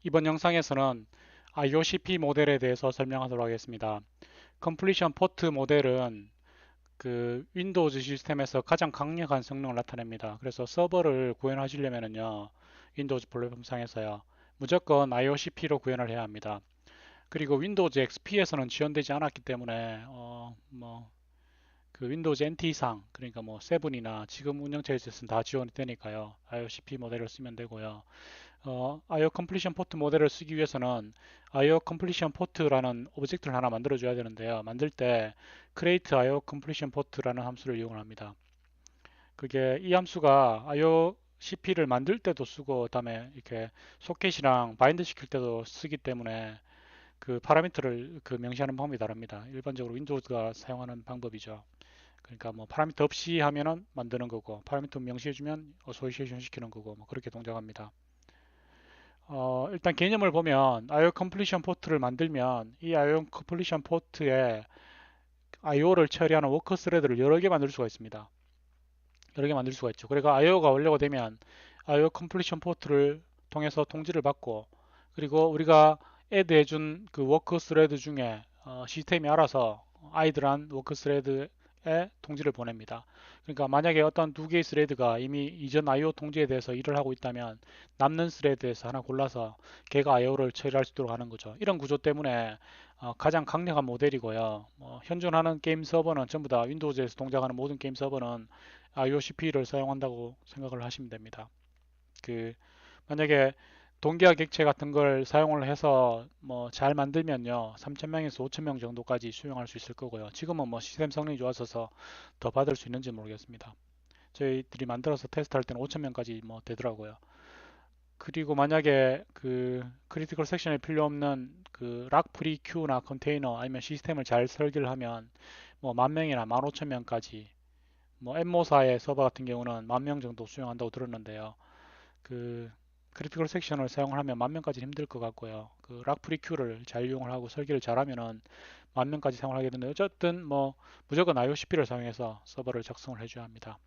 이번 영상에서는 IOCP 모델에 대해서 설명하도록 하겠습니다. Completion Port 모델은 그 윈도우즈 시스템에서 가장 강력한 성능을 나타냅니다. 그래서 서버를 구현하시려면요, 윈도우즈 플랫폼상에서요, 무조건 IOCP로 구현을 해야 합니다. 그리고 윈도우즈 XP에서는 지원되지 않았기 때문에 그 윈도우즈 NT상, 그러니까 뭐 7이나 지금 운영체제에서는 다 지원이 되니까요, IOCP 모델을 쓰면 되고요. IO 컴플리션 포트 모델을 쓰기 위해서는 IO 컴플리션 포트라는 오브젝트를 하나 만들어 줘야 되는데요. 만들 때 create IO completion port라는 함수를 이용을 합니다. 그게 이 함수가 IO CP를 만들 때도 쓰고 그다음에 이렇게 소켓이랑 바인드 시킬 때도 쓰기 때문에 그 파라미터를 그 명시하는 방법이 다릅니다. 일반적으로 윈도우즈가 사용하는 방법이죠. 그러니까 뭐 파라미터 없이 하면은 만드는 거고 파라미터 명시해주면 어소시에이션 시키는 거고 뭐 그렇게 동작합니다. 일단 개념을 보면 IO 컴플리션 포트를 만들면 이 IO 컴플리션 포트에 IO를 처리하는 워커 스레드를 여러 개 만들 수가 있습니다. 여러 개 만들 수가 있죠. 그러니까 IO가 완료가 되면 IO 컴플리션 포트를 통해서 통지를 받고 그리고 우리가 add 해준 그 워커 스레드 중에 시스템이 알아서 아이들한 워커 스레드에 통지를 보냅니다. 그러니까 만약에 어떤 두 개의 스레드가 이미 이전 IO 통지에 대해서 일을 하고 있다면 남는 스레드에서 하나 골라서 걔가 IO를 처리할 수 있도록 하는 거죠. 이런 구조 때문에 가장 강력한 모델이고요. 현존하는 게임 서버는 전부 다 윈도우즈에서 동작하는 모든 게임 서버는 IOCP를 사용한다고 생각을 하시면 됩니다. 그 만약에 동기화 객체 같은 걸 사용을 해서 뭐 잘 만들면요 3,000명에서 5,000명 정도까지 수용할 수 있을 거고요. 지금은 뭐 시스템 성능이 좋아져서 더 받을 수 있는지 모르겠습니다. 저희들이 만들어서 테스트할 때는 5,000명까지 뭐 되더라고요. 그리고 만약에 그 크리티컬 섹션에 필요 없는 그 락 프리 큐나 컨테이너 아니면 시스템을 잘 설계를 하면 뭐 10,000명이나 15,000명까지 뭐 엠모사의 서버 같은 경우는 10,000명 정도 수용한다고 들었는데요. 그 크리티컬 섹션을 사용을 하면 10,000명까지는 힘들 것 같고요. 그 락프리큐를 잘 이용을 하고 설계를 잘하면은 10,000명까지 사용을 하게 되는데 어쨌든 뭐 무조건 IOCP를 사용해서 서버를 작성을 해줘야 합니다.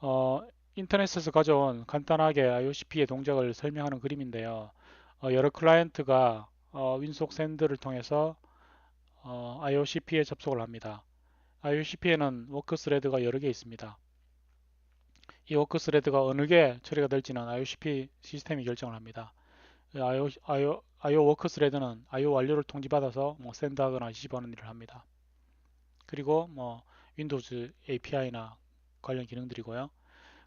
어, 인터넷에서 가져온 간단하게 IOCP의 동작을 설명하는 그림인데요. 여러 클라이언트가 윈속 샌드를 통해서 IOCP에 접속을 합니다. IOCP에는 워크 스레드가 여러 개 있습니다. 이 워크 스레드가 어느 게 처리가 될지는 IOCP 시스템이 결정을 합니다. IO 워크 스레드는 IO 완료를 통지받아서 뭐 샌드하거나 리시브하는 일을 합니다. 그리고 뭐 윈도우즈 API나 관련 기능들이고요.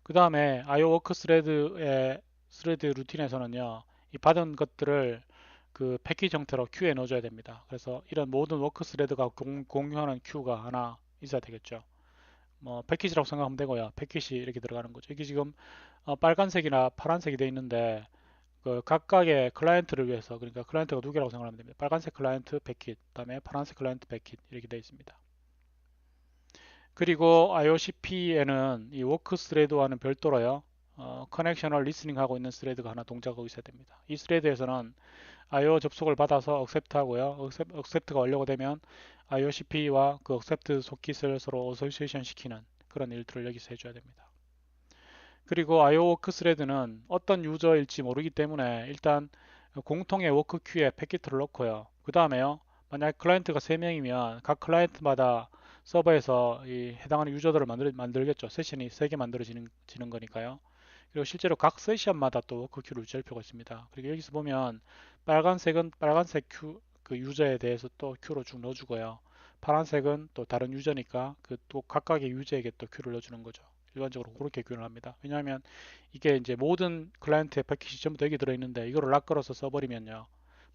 그 다음에 IO 워크 스레드의 스레드 루틴에서는요, 이 받은 것들을 그 패키지 형태로 큐에 넣어줘야 됩니다. 그래서 이런 모든 워크 스레드가 공유하는 큐가 하나 있어야 되겠죠. 뭐 패키지라고 생각하면 되고요. 패키지 이렇게 들어가는 거죠. 이게 지금 빨간색이나 파란색이 되어 있는데 그 각각의 클라이언트를 위해서 그러니까 클라이언트가 두 개라고 생각하면 됩니다. 빨간색 클라이언트 100킷, 그다음에 파란색 클라이언트 100킷 이렇게 되어 있습니다. 그리고 IOCP에는 이 워크 스레드와는 별도로요. 커넥션을 리스닝하고 있는 스레드가 하나 동작하고 있어야 됩니다. 이 스레드에서는 IO 접속을 받아서 accept 하고요. accept가 완료가 되면 IOCP와 그 accept 소킷을 서로 어소시에이션 시키는 그런 일들을 여기서 해줘야 됩니다. 그리고 IO 워크 스레드는 어떤 유저일지 모르기 때문에 일단 공통의 워크 큐에 패킷을 넣고요. 그 다음에요. 만약 클라이언트가 3명이면 각 클라이언트마다 서버에서 이 해당하는 유저들을 만들겠죠. 세션이 3개 만들어지는 거니까요. 그리고 실제로 각 세션마다 또 워크 큐를 유지할 필요가 있습니다. 그리고 여기서 보면 빨간색은 빨간색 큐, 그 유저에 대해서 또 큐로 쭉 넣어주고요. 파란색은 또 다른 유저니까 그 또 각각의 유저에게 또 큐를 넣어주는 거죠. 일반적으로 그렇게 규현을 합니다. 왜냐하면 이게 이제 모든 클라이언트의 패킷이 전부 다 여기 들어있는데 이거를 락 걸어서 써버리면요.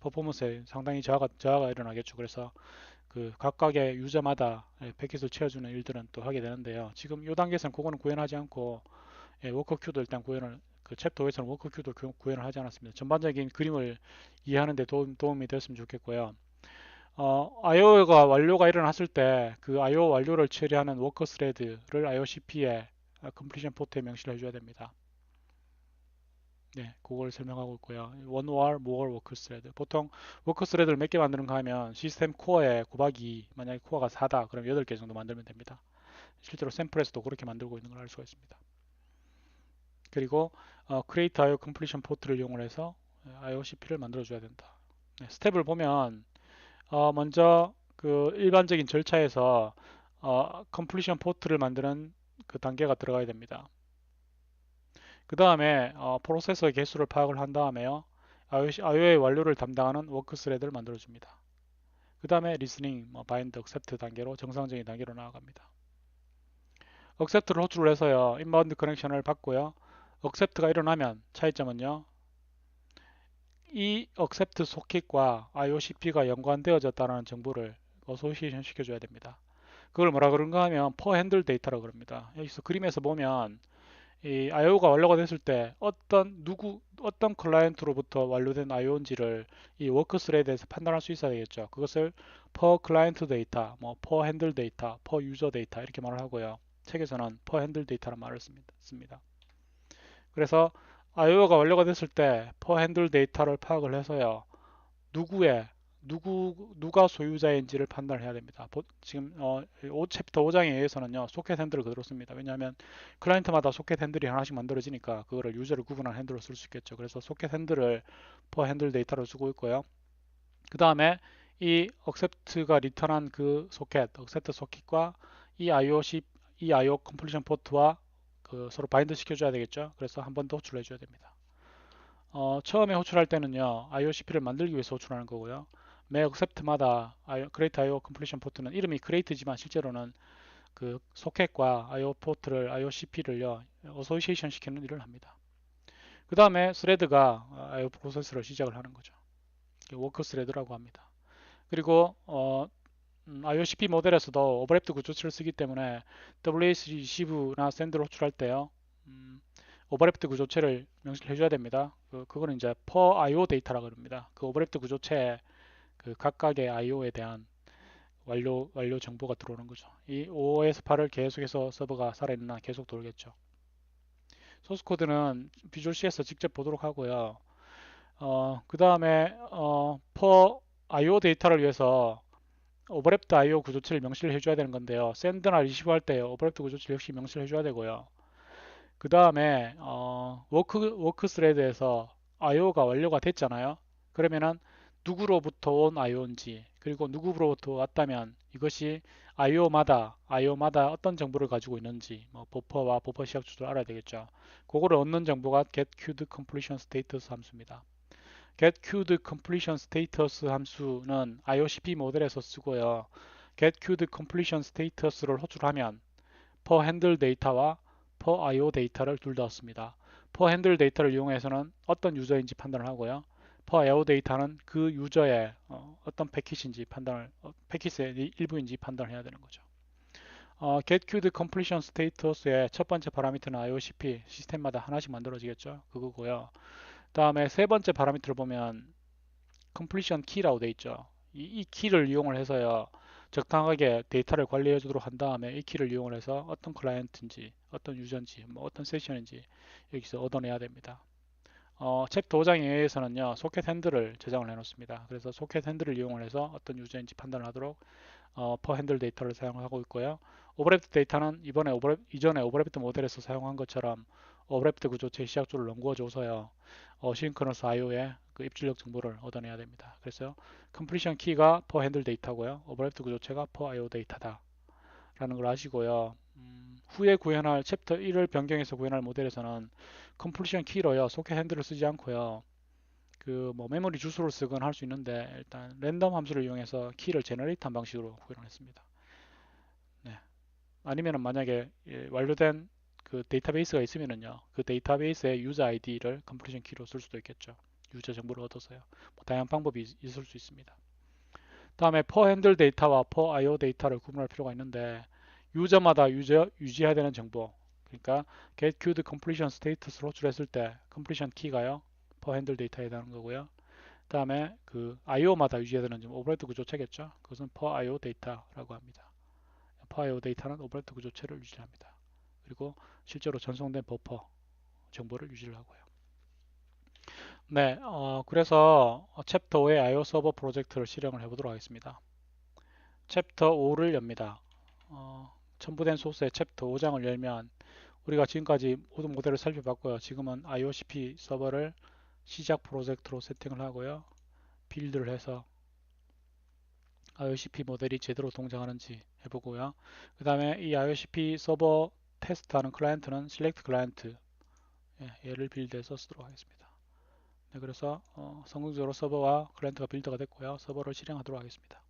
퍼포먼스에 상당히 저하가 일어나겠죠. 그래서 그 각각의 유저마다 패킷을 채워주는 일들은 또 하게 되는데요. 지금 이 단계에서는 그거는 구현하지 않고 워커 큐도 일단 구현을 그 챕터 5에서는 워커 큐도 구현을 하지 않았습니다. 전반적인 그림을 이해하는 데 도움이 되었으면 좋겠고요. IO가 완료가 일어났을 때 그 IO 완료를 처리하는 워커 스레드를 IOCP에 컴플리션 포트에 명시를 해줘야 됩니다. 네, 그걸 설명하고 있고요. one or more work thread. 보통 워크 스레드를 몇 개 만드는가 하면 시스템 코어에 곱하기 만약에 코어가 4다 그럼 8개 정도 만들면 됩니다. 실제로 샘플에서도 그렇게 만들고 있는 걸 알 수가 있습니다. 그리고 create IO completion port를 이용을 해서 IOCP를 만들어줘야 된다. 네, 스텝을 보면 먼저 그 일반적인 절차에서 컴플리션 포트를 만드는 그 단계가 들어가야 됩니다. 그 다음에 프로세서 개수를 파악을 한 다음에요. IO의 완료를 담당하는 워크 스레드를 만들어줍니다. 그 다음에 리스닝, 바인드, 억셉트 단계로 정상적인 단계로 나아갑니다. 억셉트를 호출을 해서요. 인바운드 커넥션을 받고요. 억셉트가 일어나면 차이점은요. 이 억셉트 소켓과 IOCP가 연관되어졌다는 정보를 어소시에이션 시켜줘야 됩니다. 그걸 뭐라 그런가 하면 per handle 데이터라고 그럽니다. 여기서 그림에서 보면 이 IO가 완료가 됐을 때 어떤 클라이언트로부터 완료된 IO인지를 이 워크 스레드에서 판단할 수 있어야 되겠죠. 그것을 per 클라이언트 데이터, per handle 데이터, per 유저 데이터 이렇게 말을 하고요. 책에서는 per handle 데이터라는 말을 씁니다. 그래서 IO가 완료가 됐을 때 per handle 데이터를 파악을 해서요. 누가 소유자인지를 판단을 해야 됩니다. 지금 5챕터 5장에 의해서는요, 소켓 핸들을 그대로 씁니다. 왜냐하면 클라이언트마다 소켓 핸들이 하나씩 만들어지니까 그거를 유저를 구분한 핸들로 쓸 수 있겠죠. 그래서 소켓 핸들을 per 핸들 데이터로 쓰고 있고요. 그 다음에 이 accept가 리턴한 그 소켓, accept 소켓과 이 IO 컴플리션 포트와 그 서로 바인드 시켜줘야 되겠죠. 그래서 한 번 더 호출해 줘야 됩니다. 처음에 호출할 때는요, IOCP를 만들기 위해서 호출하는 거고요. 매 accept마다 create IO completion port는 이름이 create지만 실제로는 그 소켓과 IO 포트를 IOCP를요, 어소시에이션 시키는 일을 합니다. 그 다음에 스레드가 IO 프로세스를 시작을 하는 거죠. 워크 스레드라고 합니다. 그리고 IOCP 모델에서도 오버랩드 구조체를 쓰기 때문에 WAS receive나 send를 호출할 때요. 오버랩드 구조체를 명시해 줘야 됩니다. 그거는 이제 per IO 데이터라고 합니다. 그 오버랩드 구조체에 그 각각의 IO에 대한 완료 정보가 들어오는 거죠. 이 5에서 8을 계속해서 서버가 살아있나 계속 돌겠죠. 소스 코드는 비주얼 C에서 직접 보도록 하고요. 그 다음에 per IO 데이터를 위해서 오버랩드 IO 구조체를 명시를 해줘야 되는 건데요. 샌드나 리시브 할 때 오버랩드 구조체를 역시 명시를 해줘야 되고요. 그 다음에 워크 스레드에서 IO가 완료가 됐잖아요. 그러면은 누구로부터 온 IO인지 그리고 누구로부터 왔다면 이것이 IO마다 어떤 정보를 가지고 있는지 버퍼와 버퍼 시작 주소를 알아야 되겠죠. 그거를 얻는 정보가 getQueued completion status 함수입니다. getQueued completion status 함수는 IOCP 모델에서 쓰고요. getQueued completion status를 호출하면 per handle 데이터와 per IO 데이터를 둘 다 얻습니다. per handle 데이터를 이용해서는 어떤 유저인지 판단을 하고요. per IO 데이터는 그 유저의 어떤 패킷인지 패킷의 일부인지 판단을 해야 되는 거죠. getQueued completion status의 첫 번째 파라미터는 IOCP 시스템마다 하나씩 만들어지겠죠. 그거고요. 다음에 세 번째 파라미터를 보면 completion key라고 돼 있죠. 이 키를 이용을 해서요. 적당하게 데이터를 관리해 주도록 한 다음에 이 키를 이용을 해서 어떤 클라이언트인지 어떤 유저인지 어떤 세션인지 여기서 얻어내야 됩니다. 챕터 5장에 의해서는요. 소켓 핸들을 제정을 해 놓습니다. 그래서 소켓 핸들을 이용을 해서 어떤 유저인지 판단을 하도록 per 핸들 데이터를 사용하고 있고요. 오버랩드 데이터는 이전에 오버랩드 모델에서 사용한 것처럼 오버랩드 구조체 시작조를 넘겨 줘서요. 시띰커너스 IO의 그 입출력 정보를 얻어내야 됩니다. 그래서 컴플리션 키가 per 핸들 데이터고요. 오버랩드 구조체가 per IO 데이터다. 라는 걸 아시고요. 후에 구현할 챕터 1을 변경해서 구현할 모델에서는 컴플리션 키로요. 소켓 핸들을 쓰지 않고요. 그 메모리 주소를 쓰건 할 수 있는데 일단 랜덤 함수를 이용해서 키를 제너레이트한 방식으로 구현을 했습니다. 네. 아니면은 만약에 완료된 그 데이터베이스가 있으면은요. 그 데이터베이스의 유저 아이디를 컴플리션 키로 쓸 수도 있겠죠. 유저 정보를 얻어서요. 다양한 방법이 있을 수 있습니다. 다음에 per handle 데이터와 per IO 데이터를 구분할 필요가 있는데 유저마다 유지해야 되는 정보 그러니까 get queued completion status를 호출했을 때 completion key가요 per handle 데이터에 해당하는 거고요. 다음에 그 IO마다 유지해야 되는 정보 오버레드 구조체겠죠. 그것은 per IO 데이터라고 합니다. per IO 데이터는 오버레드 구조체를 유지합니다. 그리고 실제로 전송된 버퍼 정보를 유지를 하고요. 네, 그래서 챕터 5의 IO 서버 프로젝트를 실행을 해보도록 하겠습니다. 챕터 5를 엽니다. 첨부된 소스의 챕터 5장을 열면 우리가 지금까지 모든 모델을 살펴봤고요. 지금은 IOCP 서버를 시작 프로젝트로 세팅을 하고요. 빌드를 해서 IOCP 모델이 제대로 동작하는지 해보고요. 그 다음에 이 IOCP 서버 테스트하는 클라이언트는 select 클라이언트, 얘를 빌드해서 쓰도록 하겠습니다. 네, 그래서 성공적으로 서버와 클라이언트가 빌드가 됐고요. 서버를 실행하도록 하겠습니다.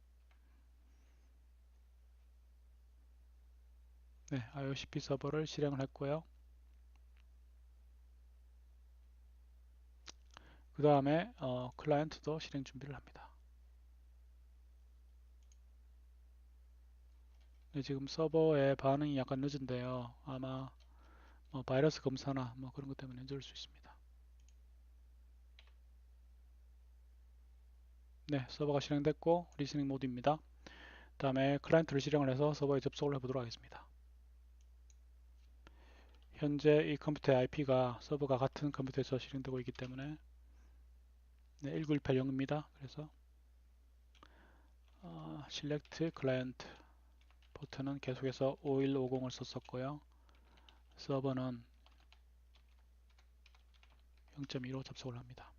네, IOCP 서버를 실행을 했고요. 그 다음에 클라이언트도 실행 준비를 합니다. 네, 지금 서버의 반응이 약간 늦은데요. 아마 바이러스 검사나 그런 것 때문에 늦을 수 있습니다. 네, 서버가 실행됐고 리스닝 모드입니다. 다음에 클라이언트를 실행을 해서 서버에 접속을 해보도록 하겠습니다. 현재 이 컴퓨터의 IP가 서버가 같은 컴퓨터에서 실행되고 있기 때문에 네, 19180입니다. 그래서 select client 포트는 계속해서 5150을 썼었고요. 서버는 0.2로 접속을 합니다.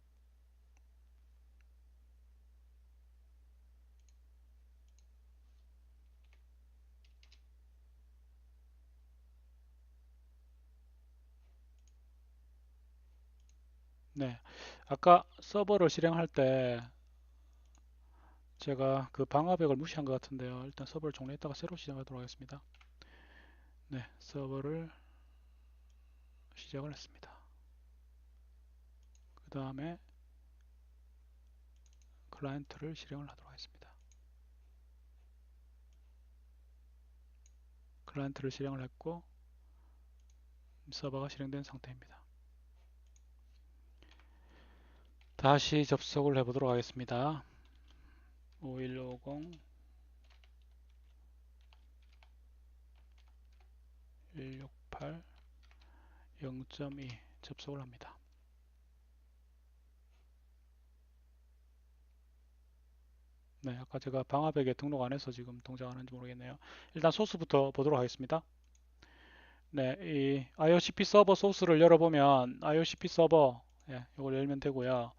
네, 아까 서버를 실행할 때 제가 그 방화벽을 무시한 것 같은데요. 일단 서버를 종료했다가 새로 시작하도록 하겠습니다. 네, 서버를 시작을 했습니다. 그 다음에 클라이언트를 실행을 하도록 하겠습니다. 클라이언트를 실행을 했고 서버가 실행된 상태입니다. 다시 접속을 해보도록 하겠습니다. 5150 168 0.2 접속을 합니다. 네, 아까 제가 방화벽에 등록 안 해서 지금 동작하는지 모르겠네요. 일단 소스부터 보도록 하겠습니다. 네, 이 IOCP 서버 소스를 열어보면 IOCP 서버 이걸 열면 되고요.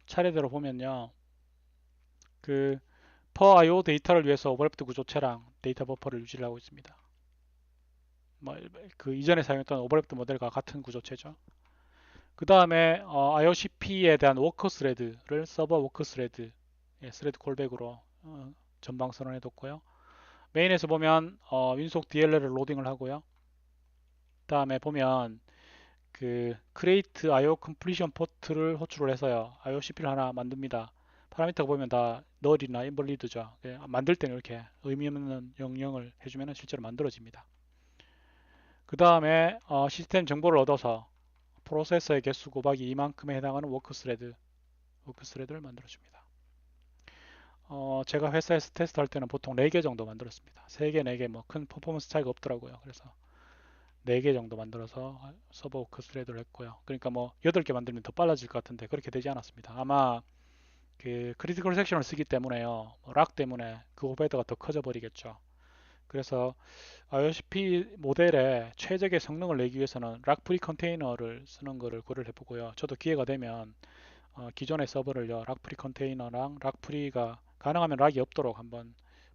차례대로 보면요. 그 per IO 데이터를 위해서 오버랩드 구조체랑 데이터 버퍼를 유지를 하고 있습니다. 그 이전에 사용했던 오버랩드 모델과 같은 구조체죠. 그 다음에 IOCP에 대한 워커 스레드를 서버 워커 스레드, 스레드 콜백으로 전방 선언해 뒀고요. 메인에서 보면 윈속 DLL을 로딩을 하고요. 그 다음에 보면 그 create IO completion port를 호출을 해서요. IOCP를 하나 만듭니다. 파라미터 보면 다 null이나 invalid죠. 만들 때는 이렇게 의미 없는 명령을 해주면 실제로 만들어집니다. 그 다음에 시스템 정보를 얻어서 프로세서의 개수 곱하기 이만큼에 해당하는 워크스레드를 만들어줍니다. 제가 회사에서 테스트할 때는 보통 4개 정도 만들었습니다. 3개, 4개 뭐 큰 퍼포먼스 차이가 없더라고요. 그래서 4개 정도 만들어서 서버 워크스레드를 했고요. 그러니까 뭐 8개 만들면 더 빨라질 것 같은데 그렇게 되지 않았습니다. 아마 그 크리티컬 섹션을 쓰기 때문에요. 락 때문에 그 오버헤드가 더 커져 버리겠죠. 그래서 IOCP 모델의 최적의 성능을 내기 위해서는 락 프리 컨테이너를 쓰는 것을 고려를 해보고요. 저도 기회가 되면 기존의 서버를요, 락 프리 컨테이너랑 락 프리가 가능하면 락이 없도록 한번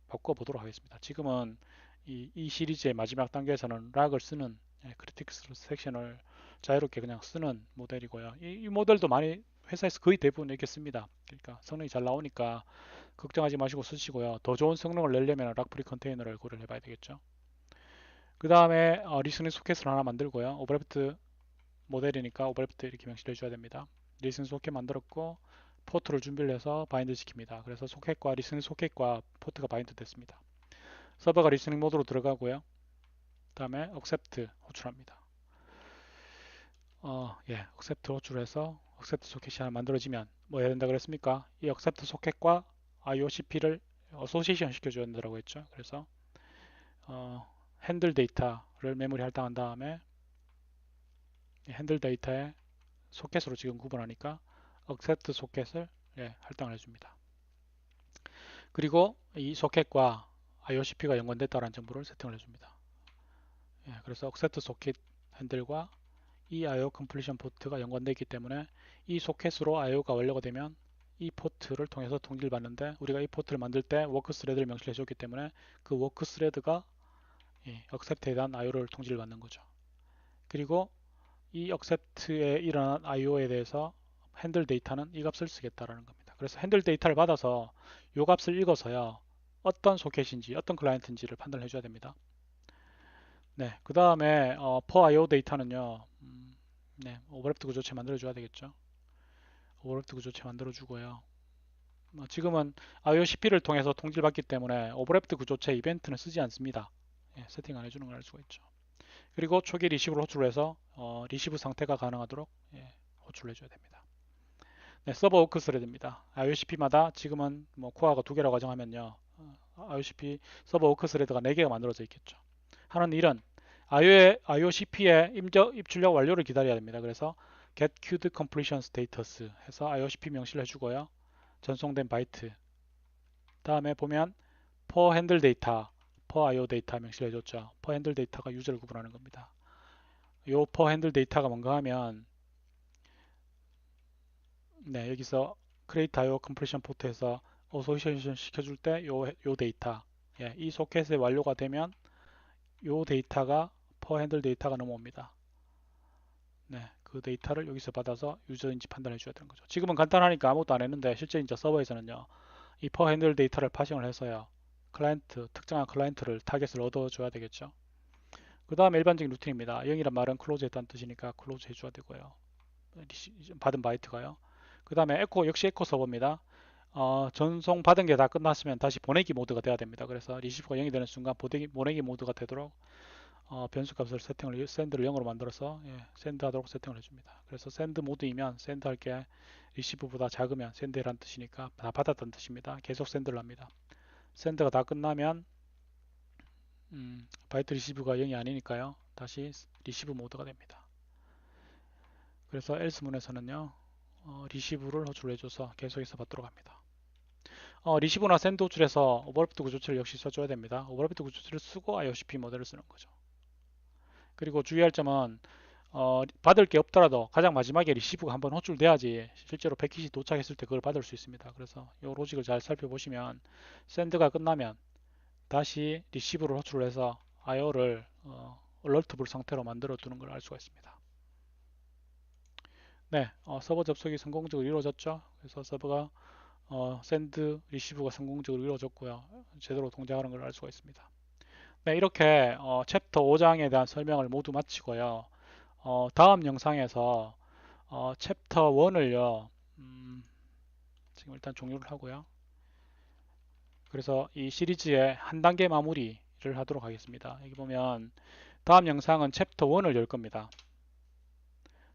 바꿔보도록 하겠습니다. 지금은 이 시리즈의 마지막 단계에서는 락을 쓰는 크리티컬 섹션을 자유롭게 그냥 쓰는 모델이고요. 이 모델도 많이 회사에서 거의 대부분 이렇게 씁니다. 그러니까 성능이 잘 나오니까 걱정하지 마시고 쓰시고요. 더 좋은 성능을 내려면 락 프리 컨테이너를 고려를 해봐야 되겠죠. 그 다음에 리스닝 소켓을 하나 만들고요. 오버랩트 모델이니까 오버랩트 이렇게 명시를 해줘야 됩니다. 리스닝 소켓 만들었고 포트를 준비를 해서 바인드 시킵니다. 그래서 소켓과 리스닝 소켓과 포트가 바인드 됐습니다. 서버가 리스닝 모드로 들어가고요. 그 다음에 accept 호출합니다. accept 호출해서 accept 소켓이 하나 만들어지면 뭐 해야 된다 그랬습니까? 이 accept 소켓과 IOCP를 어소시에이션 시켜줘야 된다고 했죠. 그래서 핸들 데이터를 메모리 할당한 다음에 핸들 데이터에 소켓으로 지금 구분하니까 accept 소켓을 할당을 해줍니다. 그리고 이 소켓과 IOCP가 연관됐다는 정보를 세팅을 해줍니다. 그래서 accept 소켓 핸들과 이 IO 컴플리션 포트가 연관되어 있기 때문에 이 소켓으로 IO가 완료가 되면 이 포트를 통해서 통지를 받는데 우리가 이 포트를 만들 때 워크 스레드를 명시해 줬기 때문에 그 워크 스레드가 accept에 대한 IO를 통지를 받는 거죠. 그리고 이 accept에 일어난 IO에 대해서 핸들 데이터는 이 값을 쓰겠다라는 겁니다. 그래서 핸들 데이터를 받아서 이 값을 읽어서요. 어떤 소켓인지 어떤 클라이언트인지를 판단해 줘야 됩니다. 네, 그 다음에 per IO 데이터는요. 네, 오버랩드 구조체 만들어 줘야 되겠죠. 오버랩드 구조체 만들어 주고요. 지금은 IOCP를 통해서 통지를 받기 때문에 오버랩드 구조체 이벤트는 쓰지 않습니다. 세팅 안 해주는 걸 알 수가 있죠. 그리고 초기 리시브를 호출해서 리시브 상태가 가능하도록 호출을 해줘야 됩니다. 네, 서버 워크 스레드입니다. IOCP마다 지금은 뭐 코어가 2개라고 가정하면요. IOCP 서버 워크 스레드가 4개가 만들어져 있겠죠. 하는 일은 IOCP의 입출력 완료를 기다려야 됩니다. 그래서 get queued completion status 해서 IOCP 명시를 해주고요. 전송된 바이트 다음에 보면 per handle data, per IO 데이터 명시를 해줬죠. per handle data가 유저를 구분하는 겁니다. 요 per handle data가 뭔가 하면 네, 여기서 create IO completion port에서 어소시에이션 시켜줄 때 요 데이터 이 소켓에 완료가 되면 요 데이터가 per handle 데이터가 넘어옵니다. 네, 그 데이터를 여기서 받아서 유저인지 판단해 줘야 되는 거죠. 지금은 간단하니까 아무것도 안 했는데 실제 이제 서버에서는요. 이 per handle 데이터를 파싱을 해서요. 특정한 클라이언트를 타겟을 얻어줘야 되겠죠. 그 다음에 일반적인 루틴입니다. 0이란 말은 클로즈 했다는 뜻이니까 클로즈 해줘야 되고요. 받은 바이트가요. 그 다음에 역시 에코 서버입니다. 전송 받은 게 다 끝났으면 다시 보내기 모드가 돼야 됩니다. 그래서 리시브가 0이 되는 순간 보내기 모드가 되도록 변수 값을 샌드를 0으로 만들어서 샌드 하도록 세팅을 해줍니다. 그래서 샌드 모드이면 샌드 할 게 리시브보다 작으면 샌드란 뜻이니까 다 받았다는 뜻입니다. 계속 샌드를 합니다. 샌드가 다 끝나면 바이트 리시브가 0이 아니니까요. 다시 리시브 모드가 됩니다. 그래서 else 문에서는요. 리시브를 호출해줘서 계속해서 받도록 합니다. 리시브나 샌드 호출해서 오버랩드 구조체를 역시 써줘야 됩니다. 오버랩드 구조체를 쓰고 IOCP 모델을 쓰는 거죠. 그리고 주의할 점은 받을 게 없더라도 가장 마지막에 리시브가 한번 호출돼야지 실제로 패킷이 도착했을 때 그걸 받을 수 있습니다. 그래서 이 로직을 잘 살펴보시면 샌드가 끝나면 다시 리시브를 호출해서 IO를 얼러트블 상태로 만들어 두는 걸 알 수가 있습니다. 네, 서버 접속이 성공적으로 이루어졌죠. 그래서 서버가 샌드 리시브가 성공적으로 이루어졌고요. 제대로 동작하는 걸 알 수가 있습니다. 네, 이렇게 챕터 5장에 대한 설명을 모두 마치고요. 다음 영상에서 챕터 1을요. 지금 일단 종료를 하고요. 그래서 이 시리즈의 한 단계 마무리를 하도록 하겠습니다. 여기 보면 다음 영상은 챕터 1을 열 겁니다.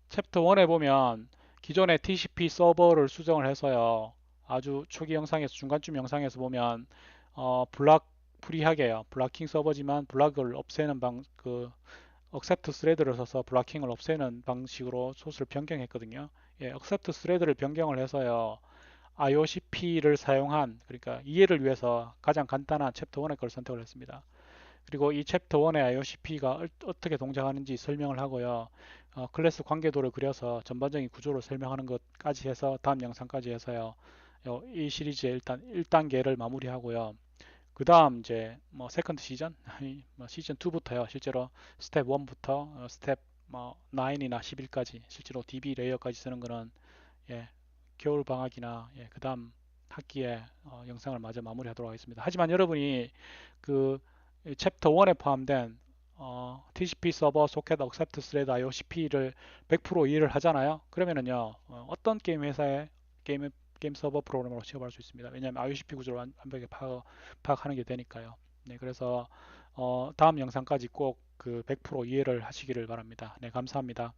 챕터 1에 보면 기존의 TCP 서버를 수정을 해서요. 아주 초기 영상에서 중간쯤 영상에서 보면 블락 프리하게요. 블락킹 서버지만 블락을 없애는 accept thread를 써서 블락킹을 없애는 방식으로 소스를 변경했거든요. accept thread를 변경을 해서요. IOCP를 사용한 그러니까 이해를 위해서 가장 간단한 챕터 1의 걸 선택을 했습니다. 그리고 이 챕터 1의 IOCP가 어떻게 동작하는지 설명을 하고요. 클래스 관계도를 그려서 전반적인 구조를 설명하는 것까지 해서 다음 영상까지 해서요. 이 시리즈의 일단 1단계를 마무리하고요. 그 다음 이제 뭐 세컨드 시즌, 뭐 시즌 2부터요. 실제로 스텝 1부터 스텝 뭐 9이나 11까지 실제로 DB 레이어까지 쓰는 거는 겨울 방학이나 그 다음 학기에 영상을 마저 마무리하도록 하겠습니다. 하지만 여러분이 그 챕터 1에 포함된 TCP 서버 소켓 accept thread IOCP를 100% 이해를 하잖아요. 그러면은요 어떤 게임 회사의 게임 서버 프로그램으로 취업할 수 있습니다. 왜냐하면 IOCP 구조를 완벽히 파악하는 게 되니까요. 네, 그래서 다음 영상까지 꼭 그 100% 이해를 하시기를 바랍니다. 네, 감사합니다.